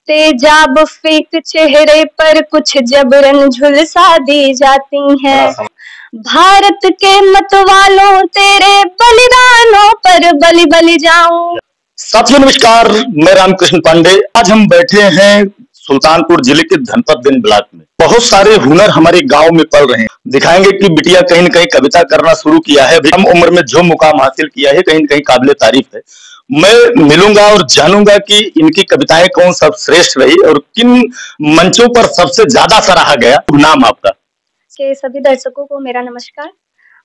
तेजाब फेंक चेहरे पर कुछ जबरन झुलसा दी जाती हैं। भारत के मत वालों तेरे बलिदानों पर बलि बलि जाऊं। साथियों नमस्कार, मैं रामकृष्ण पांडे। आज हम बैठे हैं सुल्तानपुर जिले के धनपतगंज ब्लॉक में। बहुत सारे हुनर हमारे गांव में पल रहे हैं। दिखाएंगे कि बिटिया कहीं न कहीं कविता करना शुरू किया है। कम उम्र में जो मुकाम हासिल किया है कहीं न कहीं काबिले तारीफ है। मैं मिलूंगा और जानूंगा कि इनकी कविताएं कौन सर्वश्रेष्ठ रही और किन मंचों पर सबसे ज्यादा सराहा गया। नाम आपका? के सभी दर्शकों को मेरा नमस्कार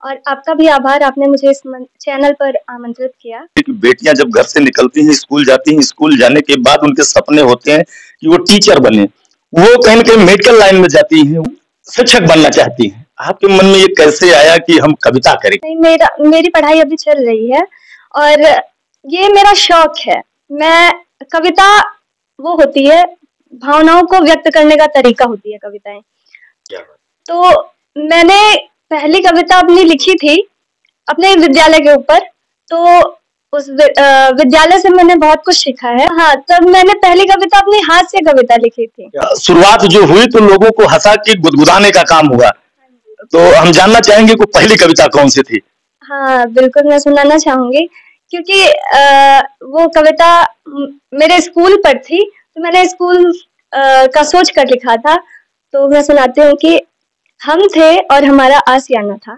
और आपका भी आभार, आपने मुझे इस चैनल पर आमंत्रित किया। बेटियां जब घर से निकलती हैं, स्कूल जाती हैं, स्कूल जाने के बाद उनके सपने होते हैं कि वो टीचर बने, वो कहीं न कहीं मेडिकल लाइन में जाती हैं, शिक्षक बनना चाहती हैं। आपके मन में ये कैसे आया कि हम कविता करें? मेरी पढ़ाई अभी चल रही है और ये मेरा शौक है। मैं कविता वो होती है, भावनाओं को व्यक्त करने का तरीका होती है कविताएं। तो मैंने पहली कविता अपनी लिखी थी अपने विद्यालय के ऊपर, तो उस विद्यालय से मैंने बहुत कुछ सीखा है। हाँ, तब मैंने पहली कविता अपनी हास्य कविता लिखी थी। शुरुआत जो हुई तो लोगों को हंसा के गुदगुदाने का काम हुआ, तो हम जानना चाहेंगे कि पहली कविता कौन सी थी? हाँ बिल्कुल, मैं सुनाना चाहूंगी क्योंकि वो कविता मेरे स्कूल पर थी, तो मैंने स्कूल का सोच कर लिखा था। तो मैं सुनाती हूँ कि हम थे और हमारा आशियाना था,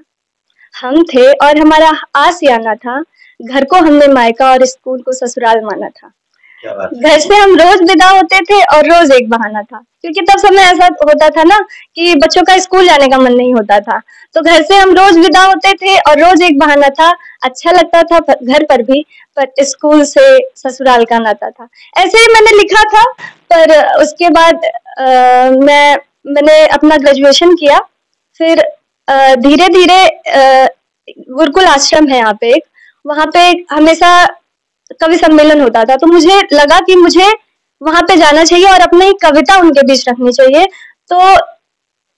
हम थे और हमारा आशियाना था, घर को हमने मायका और स्कूल को ससुराल माना था। घर से हम रोज विदा होते थे और रोज एक बहाना था, क्योंकि तब समय ऐसा होता था ना कि बच्चों का स्कूल जाने का मन नहीं होता था, तो घर से हम रोज विदा होते थे और रोज एक बहाना था। अच्छा लगता था घर पर भी, पर स्कूल से ससुराल का नाता था। ऐसे ही मैंने लिखा था। पर उसके बाद मैंने अपना ग्रेजुएशन किया। फिर धीरे धीरे गुरुकुल आश्रम है यहाँ पे एक, वहाँ पे हमेशा कवि सम्मेलन होता था, तो मुझे लगा कि मुझे वहां पे जाना चाहिए और अपनी कविता उनके बीच रखनी चाहिए। तो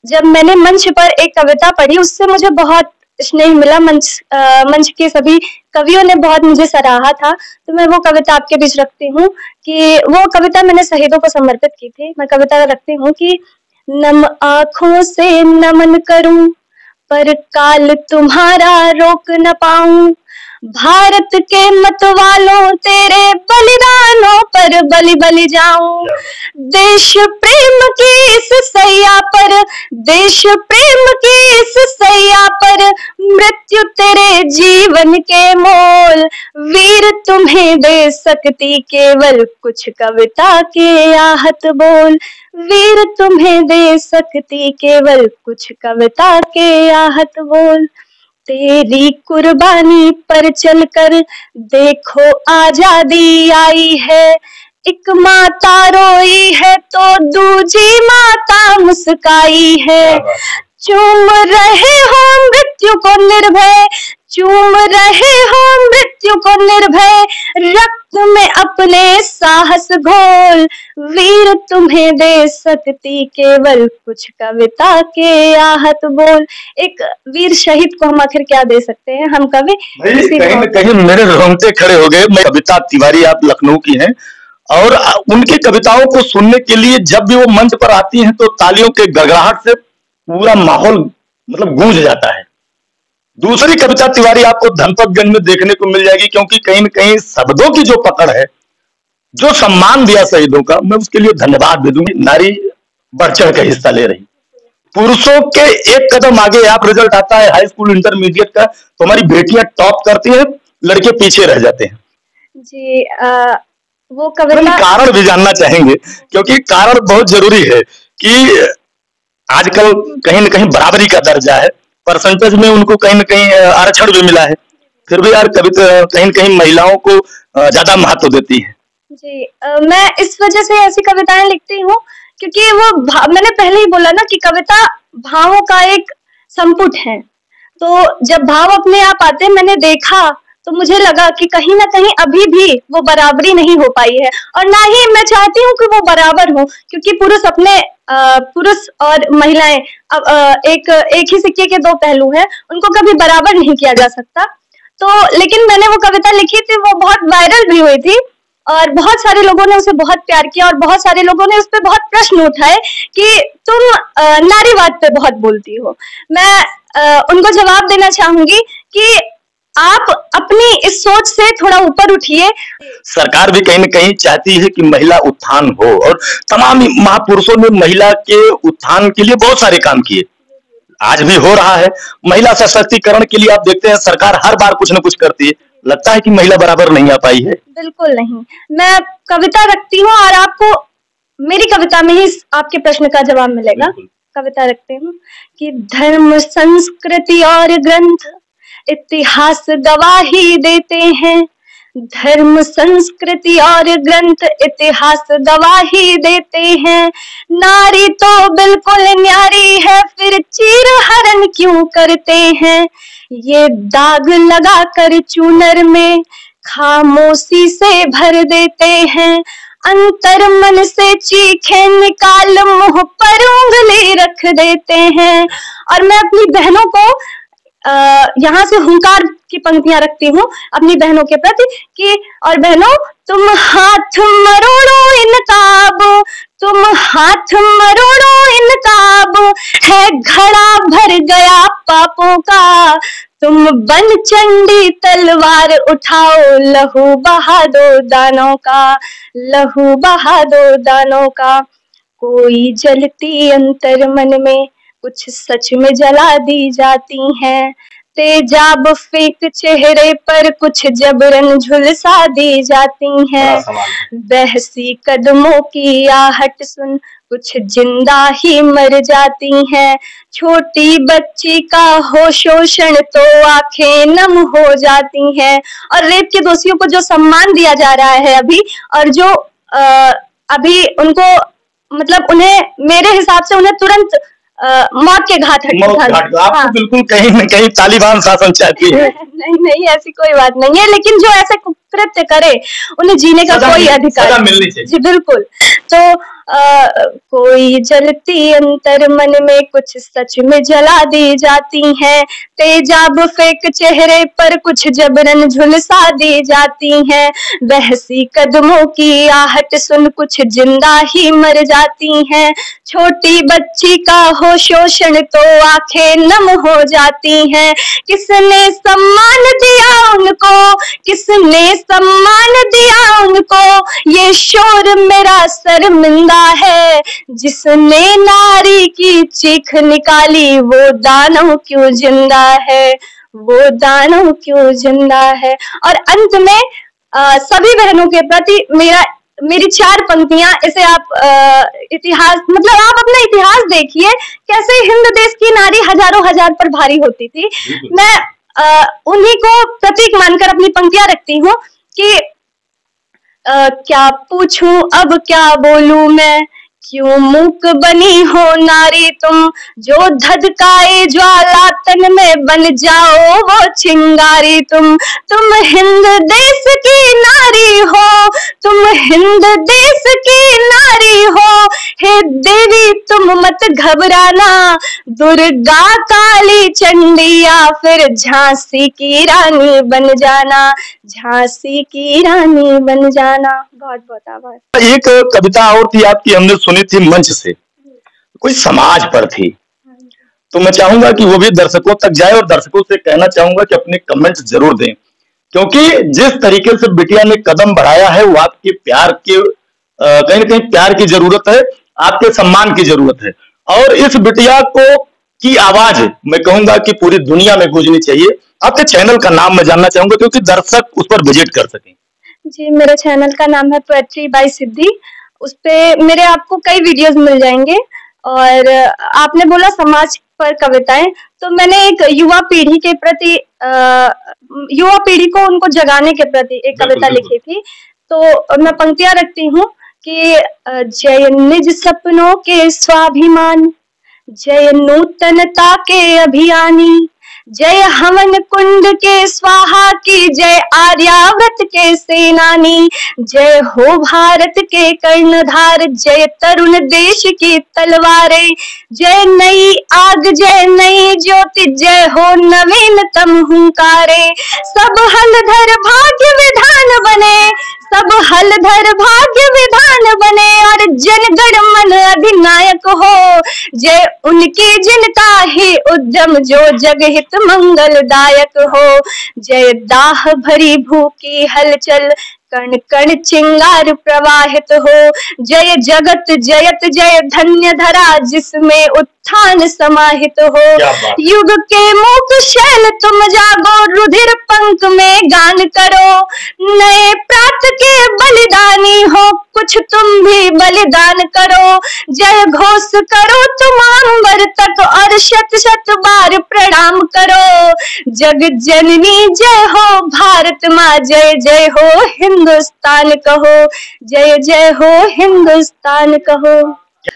जब मैंने मंच पर एक कविता पढ़ी, उससे मुझे बहुत स्नेह मिला। मंच के सभी कवियों ने बहुत मुझे सराहा था, तो मैं वो कविता आपके बीच रखती हूँ कि वो कविता मैंने शहीदों को समर्पित की थी। मैं कविता रखती हूँ कि नम आँखों से नमन करूं पर काल तुम्हारा रोक न पाऊं। भारत के मत वालों तेरे बलिदानों पर बलि बलि जाऊं। देश प्रेम की इस सैया पर, देश प्रेम की इस सैया पर मृत्यु तेरे जीवन के मोल। वीर तुम्हें दे सकती केवल कुछ कविता के आहत बोल। वीर तुम्हें दे सकती केवल कुछ कविता के आहत बोल। तेरी कुर्बानी पर चलकर देखो आजादी आई है। एक माता रोई है तो दूजी माता मुस्काई है। चूम रहे हो मृत्यु को निर्भय, चूम रहे हो मृत्यु को निर्भय, रक्त में अपने साहस घोल। वीर तुम्हें दे सकती केवल कुछ कविता के आहत बोल। एक वीर शहीद को हम आखिर क्या दे सकते हैं, हम कवि। कहीं न कहीं मेरे रोंगटे खड़े हो गए। मैं कविता तिवारी, आप लखनऊ की हैं और उनकी कविताओं को सुनने के लिए जब भी वो मंच पर आती हैं तो तालियों के गड़गड़ाहट से पूरा माहौल मतलब गूंज जाता है। दूसरी कविता तिवारी आपको धनपतगंज में देखने को मिल जाएगी, क्योंकि कहीं न कहीं शब्दों की जो पकड़ है, जो सम्मान दिया शहीदों का, मैं उसके लिए धन्यवाद दे दूंगी। नारी बढ़ चढ़ कर हिस्सा ले रही, पुरुषों के एक कदम आगे आप रिजल्ट आता है हाई स्कूल इंटरमीडिएट का, तो हमारी बेटियां टॉप करती हैं, लड़के पीछे रह जाते हैं जी। वो कविता कारण भी जानना चाहेंगे, क्योंकि कारण बहुत जरूरी है कि आजकल कहीं न कहीं बराबरी का दर्जा है, परसेंटेज में उनको कहीं न कहीं आरक्षण भी मिला है, फिर भी यार कविता कहीं न कहीं महिलाओं को ज्यादा महत्व देती है। जी, मैं इस वजह से ऐसी कविताएं लिखती हूँ क्योंकि वो मैंने पहले ही बोला ना कि कविता भावों का एक संपुट है। तो जब भाव अपने आप आते मैंने देखा, तो मुझे लगा कि कहीं ना कहीं अभी भी वो बराबरी नहीं हो पाई है, और ना ही मैं चाहती हूँ कि वो बराबर हो, क्योंकि पुरुष और महिलाएं एक ही सिक्के के दो पहलू हैं, उनको कभी बराबर नहीं किया जा सकता। तो लेकिन मैंने वो कविता लिखी थी, वो बहुत वायरल भी हुई थी और बहुत सारे लोगों ने उसे बहुत प्यार किया और बहुत सारे लोगों ने उस पर बहुत प्रश्न उठाए कि तुम नारीवाद पे बहुत बोलती हो। मैं उनको जवाब देना चाहूंगी कि आप अपनी इस सोच से थोड़ा ऊपर उठिए। सरकार भी कहीं न कहीं चाहती है कि महिला उत्थान हो, और तमाम महापुरुषों ने महिला के उत्थान के लिए बहुत सारे काम किए, आज भी हो रहा है। महिला सशक्तिकरण के लिए आप देखते हैं सरकार हर बार कुछ न कुछ करती है, लगता है कि महिला बराबर नहीं आ पाई है। बिल्कुल नहीं। मैं कविता रखती हूँ और आपको मेरी कविता में ही आपके प्रश्न का जवाब मिलेगा। कविता रखती हूँ कि धर्म, संस्कृति और ग्रंथ इतिहास गवाही देते हैं। धर्म, संस्कृति और ग्रंथ इतिहास गवाही देते हैं। नारी तो बिल्कुल न्यारी है, फिर चीर हरण क्यों करते हैं। ये दाग लगा कर चूनर में खामोशी से भर देते हैं। अंतर मन से चीखे निकाल मुंह पर उंगली रख देते हैं। और मैं अपनी बहनों को यहाँ से हुंकार की पंक्तियां रखती हूँ अपनी बहनों के प्रति कि और बहनों, तुम हाथ मरोड़ो इनकाब, तुम हाथ मरोड़ो इनकाब, है घड़ा भर गया पापों का। तुम बन चंडी तलवार उठाओ, लहू बहा दो दानों का, लहू बहा दो दानों का। कोई जलती अंतर मन में कुछ सच में जला दी जाती हैं। तेजाब फेंक चेहरे पर कुछ जबरन झुलसा दी जाती हैं। बहसी कदमों की आहट सुन कुछ जिंदा ही मर जाती हैं। छोटी बच्ची का हो शोषण तो आंखें नम हो जाती हैं। और रेप के दोषियों को जो सम्मान दिया जा रहा है अभी, और जो अभी उनको मतलब उन्हें मेरे हिसाब से उन्हें तुरंत मौत के घाट आपको बिल्कुल कहीं न कहीं तालिबान शासन चाहती है। नहीं, ऐसी कोई बात नहीं है, लेकिन जो ऐसे कृत्य करे उन्हें जीने का कोई अधिकार मिलनी चाहिए। जी बिल्कुल। तो कोई जलती अंतर मन में कुछ सच में जला दी जाती हैं। तेजाब फेंक चेहरे पर कुछ जबरन झुलसा दी जाती हैं। बहसी कदमों की आहट सुन कुछ जिंदा ही मर जाती हैं। छोटी बच्ची का हो शोषण तो आंखें नम हो जाती हैं। किसने सम्मान दिया उनको, किसने सम्मान दिया उनको, ये शोर मेरा शर्मिंदा है। जिसने नारी की चीख निकाली वो दानव क्यों जिंदा है, वो दानव क्यों जिंदा है। और अंत में सभी बहनों के प्रति मेरी 4 पंक्तियां, इसे आप इतिहास मतलब आप अपना इतिहास देखिए कैसे हिंद देश की नारी हजारों हजार पर भारी होती थी। मैं उन्हीं को प्रतीक मानकर अपनी पंक्तियां रखती हूँ कि क्या पूछूं अब क्या बोलूं मैं, क्यों मूक बनी हो नारी तुम, जो धधकाए ज्वाला तन में बन जाओ वो चिंगारी तुम हिंद देश की नारी हो, तुम हिंद देश की नारी हो। हे देवी तुम मत घबराना, दुर्गा काली चंडी या फिर झांसी की रानी बन जाना, झांसी की रानी बन जाना। बहुत बहुत आभार। एक कविता और थी आपकी, हमने सुनी थी मंच से, कोई समाज पर थी, तो मैं चाहूंगा कि वो भी दर्शकों तक जाए और दर्शकों से कहना चाहूंगा कि अपने कमेंट्स जरूर दें, क्योंकि जिस तरीके से बिटिया ने कदम बढ़ाया है वो आपके प्यार के कहीं न कहीं प्यार की जरूरत है, आपके सम्मान की जरूरत है। और इस बिटिया को की आवाज मैं कहूंगा कि पूरी दुनिया में गूंजनी चाहिए। आपके चैनल का नाम मैं जानना चाहूंगा क्योंकि दर्शक उस पर विजिट कर सकें। जी, मेरे चैनल का नाम है पोएट्री बाय सिद्धि। उस पे मेरे आपको कई वीडियोस मिल जाएंगे। और आपने बोला समाज पर कविताएं, तो मैंने एक युवा पीढ़ी के प्रति युवा पीढ़ी को उनको जगाने के प्रति एक कविता लिखी थी। तो मैं पंक्तियां रखती हूँ कि जय निज सपनों के स्वाभिमान, जय नूतनता के अभियानी, जय हवन कुंड के स्वाहा की, जय आर्यावर्त के सेनानी, जय हो भारत के कर्णधार, जय तरुण देश की तलवारें, जय नई आग जय नई ज्योति, जय हो नवीनतम हुंकारे, सब हलधर भाग्य विधान बने, सब हलधर भाग्य विधान बने, और जनगण मन अधिनायक हो, जय उनकी जिनका ही उद्यम जो जगहित मंगलदायक हो, जय दाह भरी भूखी हलचल, कण कण चिंगार प्रवाहित हो, जय जगत जयत जय धन्य धरा, जिसमें उत्थान समाहित हो, युग के मूक शैल तुम जागो, रुधिर पंख में गान करो, नए प्रात के बलिदानी हो, कुछ तुम भी बलिदान करो, जय घोष करो तुम अंबर तक, और शत शत बार प्रणाम करो, जग जननी जय हो भारत माँ, जय जय हो हिंदुस्तान कहो, जय जय हो हिंदुस्तान कहो।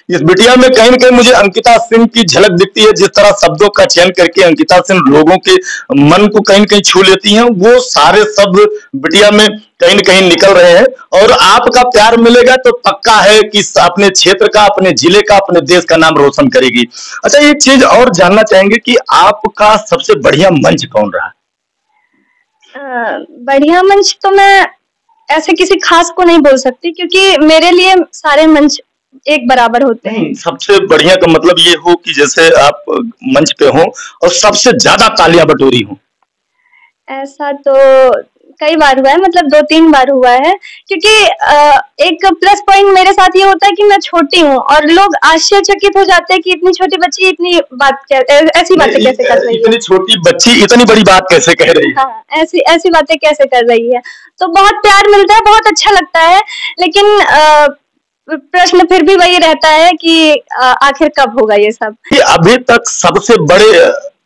इस बिटिया में कहीं न कहीं मुझे अंकिता सिंह की झलक दिखती है। जिस तरह शब्दों का चयन करके अंकिता सिंह लोगों के मन को कहीं न कहीं छू लेती हैं, वो सारे शब्द बिटिया में कहीं न कहीं निकल रहे हैं, और आपका प्यार मिलेगा तो पक्का है कि अपने क्षेत्र का, अपने जिले का, अपने देश का नाम रोशन करेगी। अच्छा, एक चीज और जानना चाहेंगे कि आपका सबसे बढ़िया मंच कौन रहा? बढ़िया मंच तो मैं ऐसे किसी खास को नहीं बोल सकती, क्योंकि मेरे लिए सारे मंच एक बराबर होते हैं। सबसे बढ़िया का मतलब ये हो कि जैसे आप मंच पे हो और सबसे ज्यादा तालियां बटोरी हो। ऐसा तो कई बार हुआ है, मतलब 2-3 बार हुआ है, क्योंकि एक प्लस पॉइंट मेरे साथ ये होता है कि मैं छोटी हूँ, और लोग आश्चर्यचकित हो जाते हैं कि इतनी छोटी बच्ची इतनी ऐसी बातें कैसे कर रही है, इतनी छोटी बच्ची इतनी बड़ी बात कैसे कह रही है। हाँ, ऐसी बातें कैसे कर रही है, तो बहुत प्यार मिलता है, बहुत अच्छा लगता है। लेकिन प्रश्न फिर भी वही रहता है कि आखिर कब होगा ये सब। अभी तक सबसे बड़े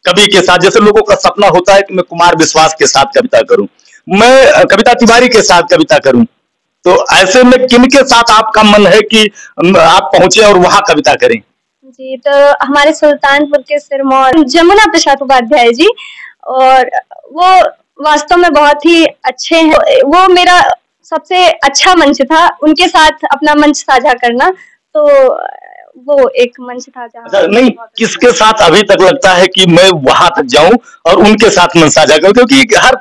कवि के साथ, जैसे लोगों का सपना होता है कि मैं कुमार विश्वास के साथ कविता करूं, मैं कविता तिवारी के साथ कविता करूं, तो ऐसे में किनके साथ आपका मन है कि आप पहुंचे और वहां कविता करें? जी, तो हमारे सुल्तानपुर के सिरमौर जमुना प्रसाद उपाध्याय जी, और वो वास्तव में बहुत ही अच्छे हैं। वो मेरा सबसे अच्छा मंच था, उनके साथ अपना मंच साझा करना, तो वो एक मंच था जहाँ। नहीं, किसके साथ अभी तक लगता है कि मैं वहां तक जाऊं और उनके साथ मंच साझा करूं? क्योंकि हर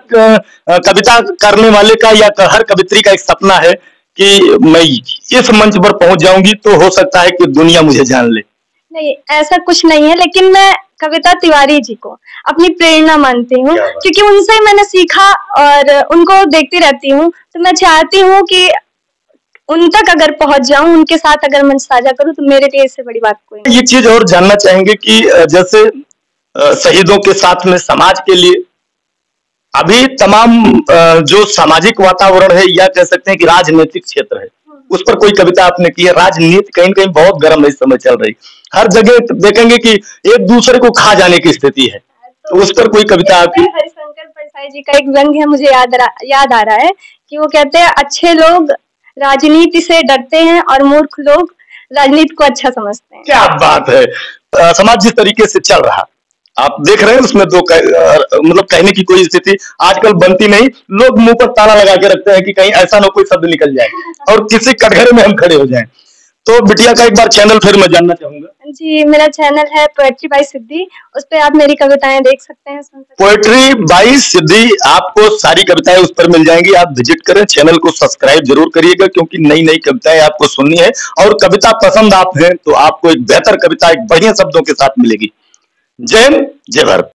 कविता करने वाले का या हर कवित्री का एक सपना है कि मैं इस मंच पर पहुंच जाऊंगी तो हो सकता है कि दुनिया मुझे जान ले। नहीं, ऐसा कुछ नहीं है, लेकिन मैं कविता तिवारी जी को अपनी प्रेरणा मानती हूँ, क्योंकि उनसे मैंने सीखा और उनको देखती रहती हूँ, तो मैं चाहती हूँ कि उन तक अगर पहुंच जाऊं, उनके साथ अगर मंच साझा करूं, तो मेरे लिए इससे बड़ी बात कोई नहीं। ये चीज और जानना चाहेंगे कि जैसे शहीदों के साथ में समाज के लिए अभी तमाम जो सामाजिक वातावरण है, या कह सकते हैं कि राजनीतिक क्षेत्र है, उस पर कोई कविता आपने की है? राजनीति कहीं कहीं बहुत गर्म इस समय चल रही, हर जगह देखेंगे कि एक दूसरे को खा जाने की स्थिति है, तो उस पर कोई कविता आपकी? हरिशंकर परसाई जी का एक व्यंग्य है, मुझे याद आ रहा है कि वो कहते हैं, अच्छे लोग राजनीति से डरते हैं और मूर्ख लोग राजनीति को अच्छा समझते हैं। क्या बात है। समाज जिस तरीके से चल रहा, आप देख रहे हैं, उसमें दो मतलब कहने की कोई स्थिति आजकल बनती नहीं। लोग मुंह पर ताला लगा के रखते हैं कि कहीं ऐसा ना कोई शब्द निकल जाए और किसी कटघरे में हम खड़े हो जाएं। तो बिटिया का एक बार चैनल फिर मैं जानना चाहूंगा। जी, मेरा चैनल है पोएट्री बाय सिद्धि, उस पे आप मेरी कविताएं देख सकते हैं, सुन सकते हैं। पोएट्री बाय सिद्धि, आपको सारी कविताएं उस पर मिल जाएंगी। आप विजिट करें, चैनल को सब्सक्राइब जरूर करिएगा, क्योंकि नई नई कविताएं आपको सुननी है, और कविता पसंद आप हैं तो आपको एक बेहतर कविता एक बढ़िया शब्दों के साथ मिलेगी। जय हिंद, जय भारत।